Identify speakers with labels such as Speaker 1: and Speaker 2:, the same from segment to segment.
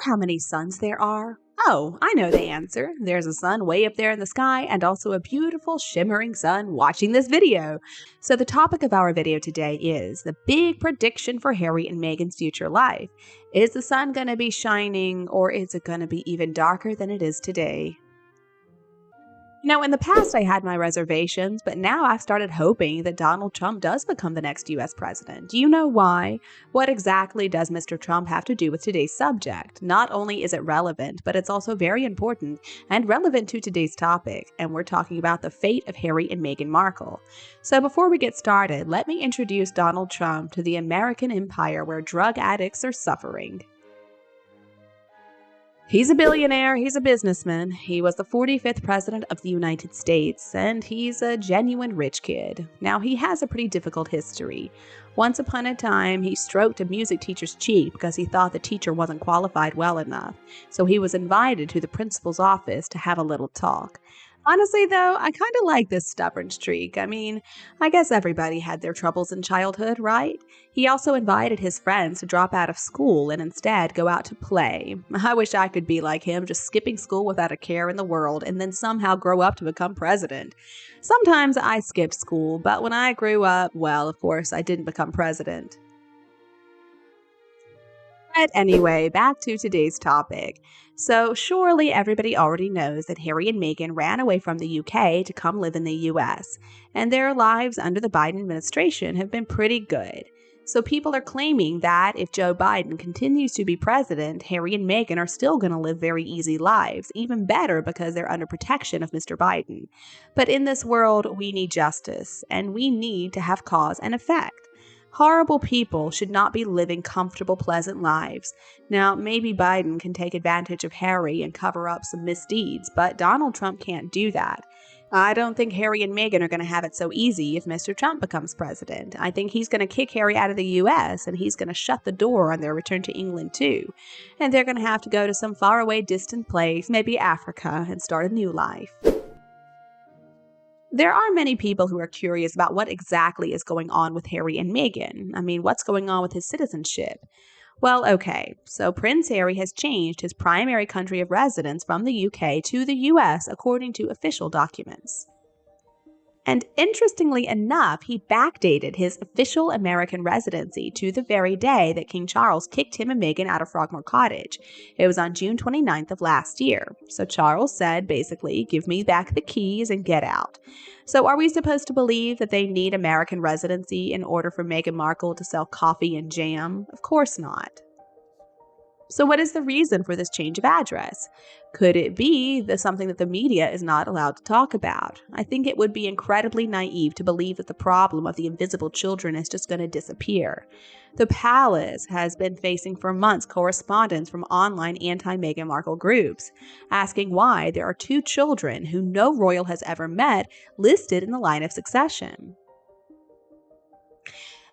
Speaker 1: how many suns there are? Oh, I know the answer. There's a sun way up there in the sky and also a beautiful shimmering sun watching this video. So the topic of our video today is the big prediction for Harry and Meghan's future life. Is the sun going to be shining, or is it going to be even darker than it is today? In the past I had my reservations, but now I've started hoping that Donald Trump does become the next US president. Do you know why? What exactly does Mr. Trump have to do with today's subject? Not only is it relevant, but it's also very important and relevant to today's topic, and we're talking about the fate of Harry and Meghan Markle. So before we get started, let me introduce Donald Trump to the American empire where drug addicts are suffering. He's a billionaire, he's a businessman, he was the 45th president of the United States, and he's a genuine rich kid. Now, he has a pretty difficult history. Once upon a time, he stroked a music teacher's cheek because he thought the teacher wasn't qualified well enough, so he was invited to the principal's office to have a little talk. Honestly, though, I kind of like this stubborn streak. I guess everybody had their troubles in childhood, right? He also invited his friends to drop out of school and instead go out to play. I wish I could be like him, just skipping school without a care in the world and then somehow grow up to become president. Sometimes I skipped school, but when I grew up, well, of course, I didn't become president. But anyway, back to today's topic. So surely everybody already knows that Harry and Meghan ran away from the UK to come live in the US, and their lives under the Biden administration have been pretty good. So people are claiming that if Joe Biden continues to be president, Harry and Meghan are still going to live very easy lives, even better because they're under protection of Mr. Biden. But in this world, we need justice, and we need to have cause and effect. Horrible people should not be living comfortable, pleasant lives. Now, maybe Biden can take advantage of Harry and cover up some misdeeds, but Donald Trump can't do that. I don't think Harry and Meghan are going to have it so easy if Mr. Trump becomes president. I think he's going to kick Harry out of the U.S., and he's going to shut the door on their return to England, too. And they're going to have to go to some faraway, distant place, maybe Africa, and start a new life. There are many people who are curious about what exactly is going on with Harry and Meghan. What's going on with his citizenship? Well, okay, so Prince Harry has changed his primary country of residence from the UK to the US according to official documents. And interestingly enough, he backdated his official American residency to the very day that King Charles kicked him and Meghan out of Frogmore Cottage. It was on June 29th of last year. So Charles said, basically, give me back the keys and get out. So are we supposed to believe that they need American residency in order for Meghan Markle to sell coffee and jam? Of course not. So what is the reason for this change of address? Could it be something that the media is not allowed to talk about? I think it would be incredibly naive to believe that the problem of the invisible children is just going to disappear. The palace has been facing for months correspondence from online anti-Meghan Markle groups, asking why there are 2 children who no royal has ever met listed in the line of succession.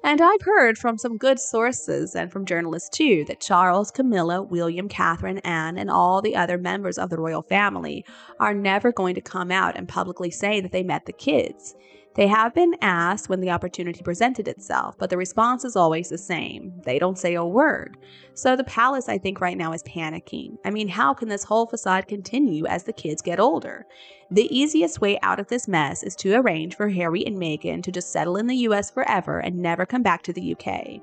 Speaker 1: And I've heard from some good sources and from journalists too that Charles, Camilla, William, Catherine, Anne, and all the other members of the royal family are never going to come out and publicly say that they met the kids. They have been asked when the opportunity presented itself, but the response is always the same. They don't say a word. So the palace, I think, right now is panicking. How can this whole facade continue as the kids get older? The easiest way out of this mess is to arrange for Harry and Meghan to just settle in the US forever and never come back to the UK.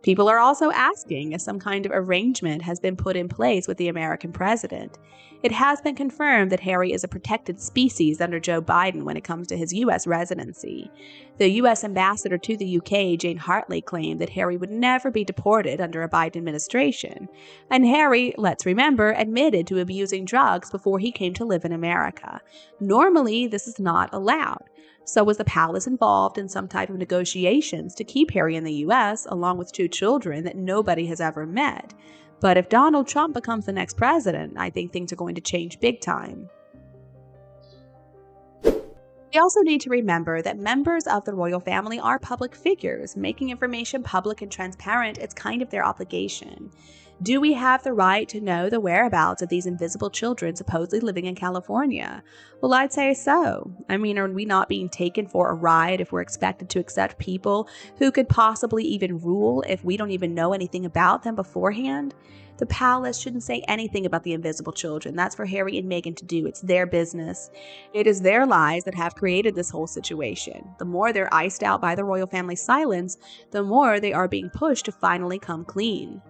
Speaker 1: People are also asking if some kind of arrangement has been put in place with the American president. It has been confirmed that Harry is a protected species under Joe Biden when it comes to his U.S. residency. The U.S. ambassador to the UK, Jane Hartley, claimed that Harry would never be deported under a Biden administration. And Harry, let's remember, admitted to abusing drugs before he came to live in America. Normally, this is not allowed. So was the palace involved in some type of negotiations to keep Harry in the U.S. along with 2 children that nobody has ever met? But if Donald Trump becomes the next president, I think things are going to change big time. We also need to remember that members of the royal family are public figures. Making information public and transparent is kind of their obligation. Do we have the right to know the whereabouts of these invisible children supposedly living in California? Well, I'd say so. I mean, are we not being taken for a ride if we're expected to accept people who could possibly even rule if we don't even know anything about them beforehand? The palace shouldn't say anything about the invisible children. That's for Harry and Meghan to do. It's their business. It is their lies that have created this whole situation. The more they're iced out by the royal family's silence, the more they are being pushed to finally come clean.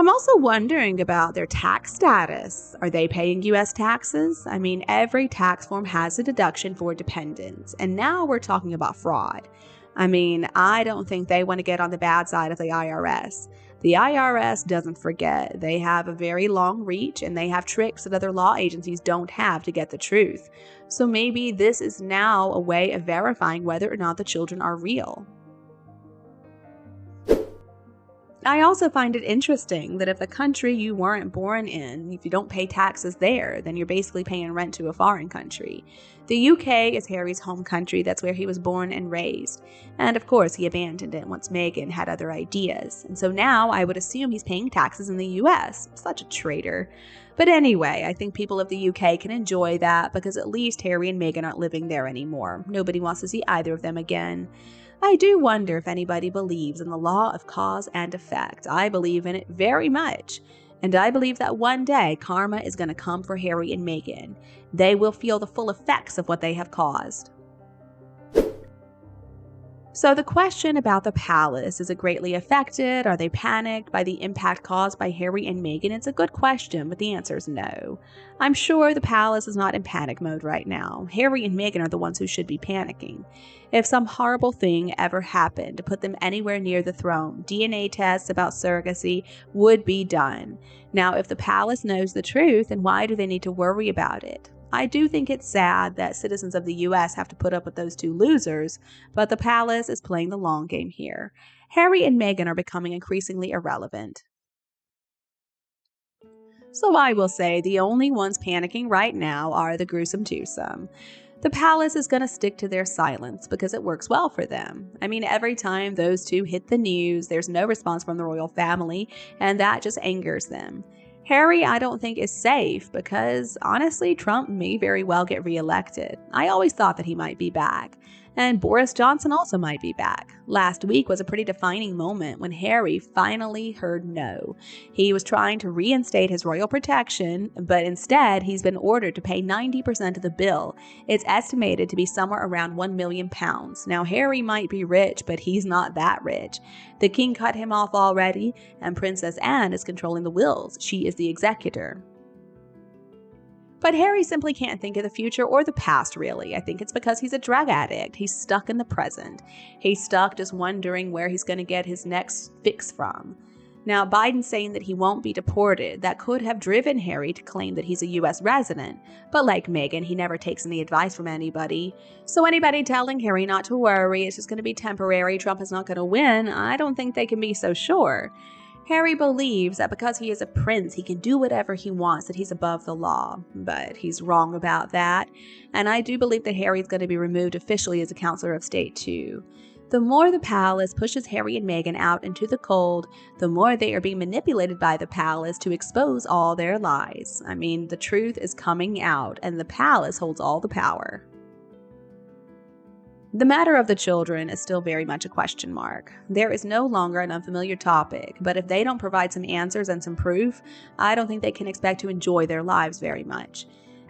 Speaker 1: I'm also wondering about their tax status. Are they paying U.S. taxes? I mean, every tax form has a deduction for dependents, and now we're talking about fraud. I mean, I don't think they want to get on the bad side of the IRS. The IRS doesn't forget. They have a very long reach, and they have tricks that other law agencies don't have to get the truth. So maybe this is now a way of verifying whether or not the children are real. I also find it interesting that if the country you weren't born in, if you don't pay taxes there, then you're basically paying rent to a foreign country. The UK is Harry's home country. That's where he was born and raised. And of course, he abandoned it once Meghan had other ideas. And so now I would assume he's paying taxes in the US. Such a traitor. But anyway, I think people of the UK can enjoy that because at least Harry and Meghan aren't living there anymore. Nobody wants to see either of them again. I do wonder if anybody believes in the law of cause and effect. I believe in it very much. And I believe that one day karma is going to come for Harry and Meghan. They will feel the full effects of what they have caused. So the question about the palace, is it greatly affected? Are they panicked by the impact caused by Harry and Meghan? It's a good question, but the answer is no. I'm sure the palace is not in panic mode right now. Harry and Meghan are the ones who should be panicking. If some horrible thing ever happened to put them anywhere near the throne, DNA tests about surrogacy would be done. Now, if the palace knows the truth, then why do they need to worry about it? I do think it's sad that citizens of the US have to put up with those two losers, but the palace is playing the long game here. Harry and Meghan are becoming increasingly irrelevant. So I will say the only ones panicking right now are the gruesome twosome. The palace is going to stick to their silence because it works well for them. I mean, every time those two hit the news, there's no response from the royal family, and that just angers them. Harry, I don't think, is safe because, honestly, Trump may very well get reelected. I always thought that he might be back. And Boris Johnson also might be back. Last week was a pretty defining moment when Harry finally heard no. He was trying to reinstate his royal protection, but instead he's been ordered to pay 90% of the bill. It's estimated to be somewhere around £1 million. Now, Harry might be rich, but he's not that rich. The king cut him off already, and Princess Anne is controlling the wills. She is the executor. But Harry simply can't think of the future or the past, really. I think it's because he's a drug addict. He's stuck in the present. He's stuck just wondering where he's going to get his next fix from. Now, Biden saying that he won't be deported, that could have driven Harry to claim that he's a U.S. resident. But like Meghan, he never takes any advice from anybody. So anybody telling Harry not to worry, it's just going to be temporary, Trump is not going to win, I don't think they can be so sure. Harry believes that because he is a prince, he can do whatever he wants, that he's above the law. But he's wrong about that. And I do believe that Harry is going to be removed officially as a counselor of state, too. The more the palace pushes Harry and Meghan out into the cold, the more they are being manipulated by the palace to expose all their lies. I mean, the truth is coming out, and the palace holds all the power. The matter of the children is still very much a question mark. There is no longer an unfamiliar topic, but if they don't provide some answers and some proof, I don't think they can expect to enjoy their lives very much.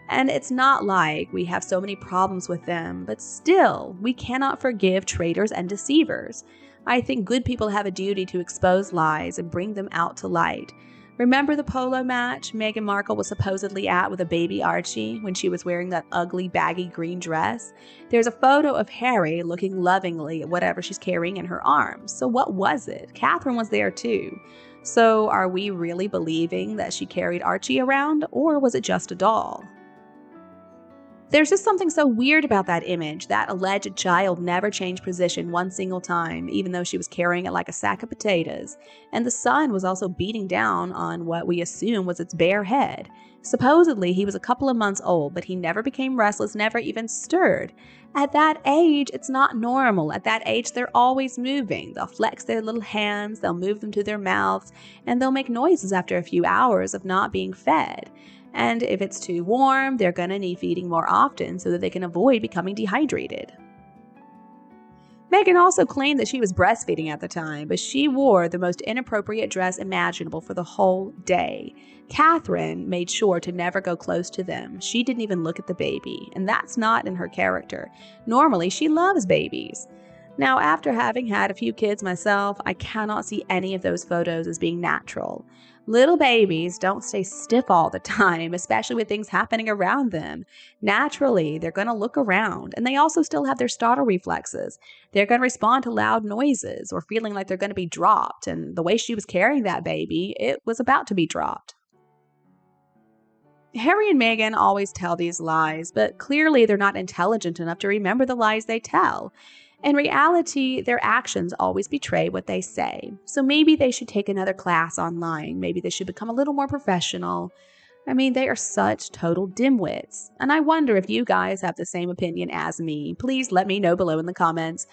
Speaker 1: And it's not like we have so many problems with them, but still, we cannot forgive traitors and deceivers. I think good people have a duty to expose lies and bring them out to light. Remember the polo match Meghan Markle was supposedly at with a baby Archie when she was wearing that ugly baggy green dress? There's a photo of Harry looking lovingly at whatever she's carrying in her arms. So what was it? Catherine was there too. So are we really believing that she carried Archie around, or was it just a doll? There's just something so weird about that image. That alleged child never changed position one single time, even though she was carrying it like a sack of potatoes. And the son was also beating down on what we assume was its bare head. Supposedly, he was a couple of months old, but he never became restless, never even stirred. At that age, it's not normal. At that age, they're always moving. They'll flex their little hands, they'll move them to their mouths, and they'll make noises after a few hours of not being fed. And if it's too warm, they're going to need feeding more often so that they can avoid becoming dehydrated. Meghan also claimed that she was breastfeeding at the time, but she wore the most inappropriate dress imaginable for the whole day. Catherine made sure to never go close to them. She didn't even look at the baby, and that's not in her character. Normally, she loves babies. Now, after having had a few kids myself, I cannot see any of those photos as being natural. Little babies don't stay stiff all the time, especially with things happening around them. Naturally, they're going to look around, and they also still have their startle reflexes. They're going to respond to loud noises or feeling like they're going to be dropped, and the way she was carrying that baby, it was about to be dropped. Harry and Meghan always tell these lies, but clearly they're not intelligent enough to remember the lies they tell. In reality, their actions always betray what they say. So maybe they should take another class on lying. Maybe they should become a little more professional. I mean, they are such total dimwits. And I wonder if you guys have the same opinion as me. Please let me know below in the comments.